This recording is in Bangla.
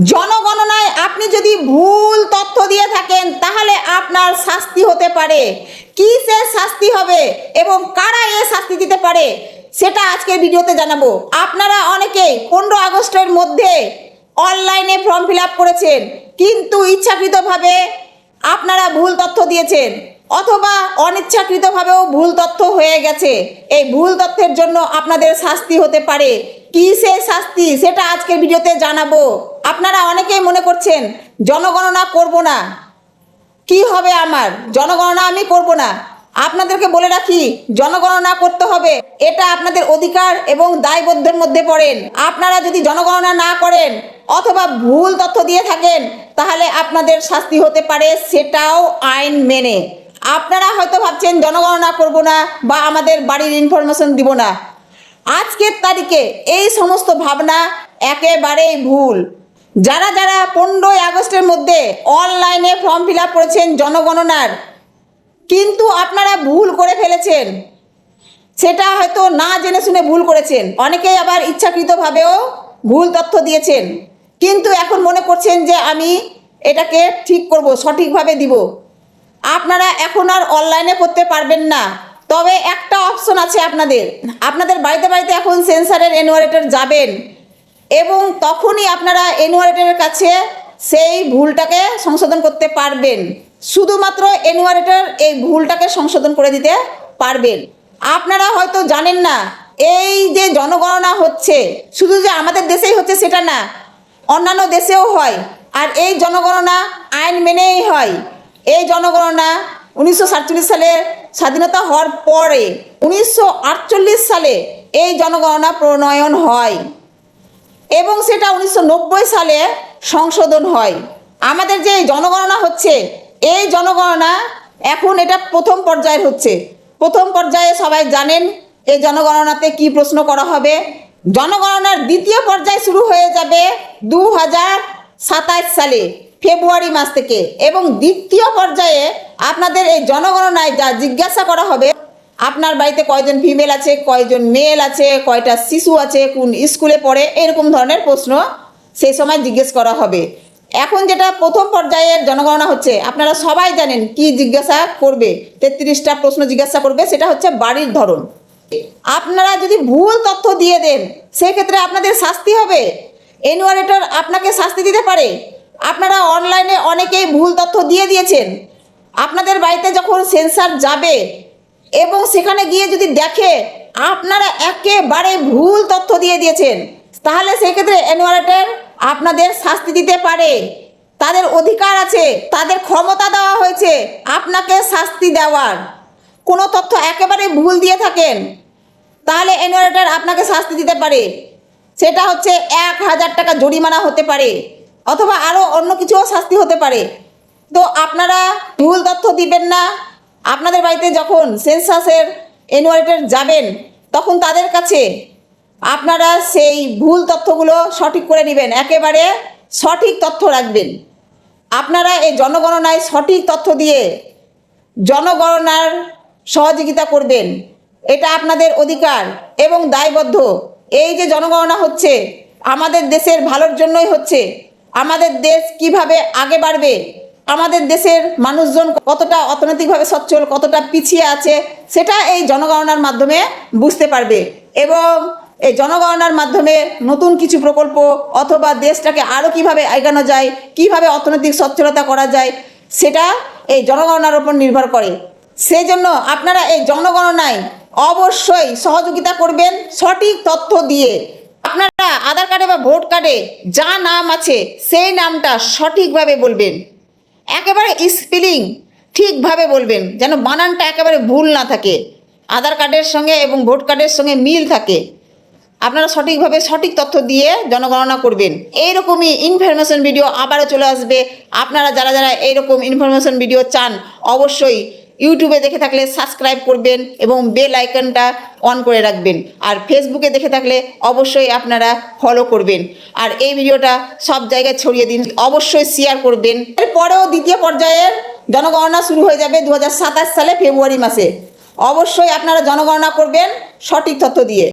জনগণনায় আপনি যদি ভুল তথ্য দিয়ে থাকেন তাহলে আপনার শাস্তি হতে পারে। কিসের শাস্তি হবে এবং কারা এর শাস্তি দিতে পারে সেটা আজকের ভিডিওতে জানাবো। আপনারা অনেকেই 15 আগস্টের মধ্যে অনলাইনে ফর্ম ফিল আপ করেছেন, কিন্তু ইচ্ছাকৃতভাবে আপনারা ভুল তথ্য দিয়েছেন অথবা অনিচ্ছাকৃতভাবেও ভুল তথ্য হয়ে গেছে। এই ভুল তথ্যের জন্য আপনাদের শাস্তি হতে পারে। কিসের শাস্তি সেটা আজকের ভিডিওতে জানাবো। আপনারা অনেকেই মনে করছেন জনগণনা করব না, কি হবে আমার, জনগণনা আমি করব না। আপনাদেরকে বলে রাখি, জনগণনা করতে হবে, এটা আপনাদের অধিকার এবং দায়বদ্ধের মধ্যে পড়েন। আপনারা যদি জনগণনা না করেন অথবা ভুল তথ্য দিয়ে থাকেন তাহলে আপনাদের শাস্তি হতে পারে, সেটাও আইন মেনে। আপনারা হয়তো ভাবছেন জনগণনা করব না বা আমাদের বাড়ির ইনফরমেশন দিব না। আজকের তারিখে এই সমস্ত ভাবনা একেবারেই ভুল। যারা 15 আগস্টের মধ্যে অনলাইনে ফর্ম ফিল আপ করেছেন জনগণনার, কিন্তু আপনারা ভুল করে ফেলেছেন, সেটা হয়তো না জেনে শুনে ভুল করেছেন। অনেকেই আবার ইচ্ছাকৃতভাবেও ভুল তথ্য দিয়েছেন, কিন্তু এখন মনে করছেন যে আমি এটাকে ঠিক করব, সঠিকভাবে দিব। আপনারা এখন আর অনলাইনে করতে পারবেন না, তবে একটা অপশন আছে আপনাদের বাড়িতে বাড়িতে এখন সেন্সারের এনুমারেটর যাবেন এবং তখনই আপনারা এনুমারেটরের কাছে সেই ভুলটাকে সংশোধন করতে পারবেন। শুধুমাত্র এনুমারেটর এই ভুলটাকে সংশোধন করে দিতে পারবেন। আপনারা হয়তো জানেন না, এই যে জনগণনা হচ্ছে শুধু যে আমাদের দেশেই হচ্ছে সেটা না, অন্যান্য দেশেও হয়। আর এই জনগণনা আইন মেনেই হয়। এই জনগণনা 1947 সালে স্বাধীনতা হওয়ার পরে 1948 সালে এই জনগণনা প্রণয়ন হয় এবং সেটা 1990 সালে সংশোধন হয়। আমাদের যে জনগণনা হচ্ছে, এই জনগণনা এখন এটা প্রথম পর্যায়ের হচ্ছে। প্রথম পর্যায়ে সবাই জানেন এই জনগণনাতে কি প্রশ্ন করা হবে। জনগণনার দ্বিতীয় পর্যায় শুরু হয়ে যাবে 2027 সালে ফেব্রুয়ারি মাস থেকে, এবং দ্বিতীয় পর্যায়ে আপনাদের এই জনগণনায় যা জিজ্ঞাসা করা হবে, আপনার বাড়িতে কয়জন ফিমেল আছে, কয়জন মেল আছে, কয়টা শিশু আছে, কোন স্কুলে পড়ে, এরকম ধরনের প্রশ্ন সেই সময় জিজ্ঞেস করা হবে। এখন যেটা প্রথম পর্যায়ের জনগণনা হচ্ছে, আপনারা সবাই জানেন কি জিজ্ঞাসা করবে। 33টা প্রশ্ন জিজ্ঞাসা করবে, সেটা হচ্ছে বাড়ির ধরন। আপনারা যদি ভুল তথ্য দিয়ে দেন সেক্ষেত্রে আপনাদের শাস্তি হবে। এনুমারেটর আপনাকে শাস্তি দিতে পারে। আপনারা অনলাইনে অনেকেই ভুল তথ্য দিয়ে দিয়েছেন। আপনাদের বাড়িতে যখন সেন্সার যাবে এবং সেখানে গিয়ে যদি দেখে আপনারা একেবারে ভুল তথ্য দিয়ে দিয়েছেন, তাহলে সেক্ষেত্রে এনুমারেটর আপনাদের শাস্তি দিতে পারে। তাদের অধিকার আছে, তাদের ক্ষমতা দেওয়া হয়েছে আপনাকে শাস্তি দেওয়ার। কোনো তথ্য একেবারে ভুল দিয়ে থাকেন তাহলে এনুমারেটর আপনাকে শাস্তি দিতে পারে। সেটা হচ্ছে 1000 টাকা জরিমানা হতে পারে অথবা আরও অন্য কিছুও শাস্তি হতে পারে। তো আপনারা ভুল তথ্য দিবেন না। আপনাদের বাড়িতে যখন সেন্সাসের এনুমারেটর যাবেন তখন তাদের কাছে আপনারা সেই ভুল তথ্যগুলো সঠিক করে নেবেন, একেবারে সঠিক তথ্য রাখবেন। আপনারা এই জনগণনায় সঠিক তথ্য দিয়ে জনগণনার সহযোগিতা করবেন, এটা আপনাদের অধিকার এবং দায়বদ্ধ। এই যে জনগণনা হচ্ছে আমাদের দেশের ভালোর জন্যই হচ্ছে। আমাদের দেশ কিভাবে আগে বাড়বে, আমাদের দেশের মানুষজন কতটা অর্থনৈতিকভাবে সচ্ছল, কতটা পিছিয়ে আছে, সেটা এই জনগণনার মাধ্যমে বুঝতে পারবে। এবং এই জনগণনার মাধ্যমে নতুন কিছু প্রকল্প অথবা দেশটাকে আরও কিভাবে এগোনো যায়, কিভাবে অর্থনৈতিক সচ্ছলতা করা যায়, সেটা এই জনগণনার উপর নির্ভর করে। সেই জন্য আপনারা এই জনগণনায় অবশ্যই সহযোগিতা করবেন সঠিক তথ্য দিয়ে। আপনারা আধার কার্ডে বা ভোট কার্ডে যা নাম আছে সেই নামটা সঠিকভাবে বলবেন, একেবারে স্পেলিং ঠিকভাবে বলবেন, যেন বানানটা একেবারে ভুল না থাকে, আধার কার্ডের সঙ্গে এবং ভোট কার্ডের সঙ্গে মিল থাকে। আপনারা সঠিকভাবে সঠিক তথ্য দিয়ে জনগণনা করবেন। এইরকমই ইনফরমেশন ভিডিও আবারও চলে আসবে। আপনারা যারা এইরকম ইনফরমেশন ভিডিও চান অবশ্যই ইউটিউবে দেখে থাকলে সাবস্ক্রাইব করবেন এবং বেল আইকনটা অন করে রাখবেন। আর ফেসবুকে দেখে থাকলে অবশ্যই আপনারা ফলো করবেন। আর এই ভিডিওটা সব জায়গায় ছড়িয়ে দিন, অবশ্যই শেয়ার করবেন। এরপরেও দ্বিতীয় পর্যায়ের জনগণনা শুরু হয়ে যাবে 2027 সালে ফেব্রুয়ারি মাসে। অবশ্যই আপনারা জনগণনা করবেন সঠিক তথ্য দিয়ে।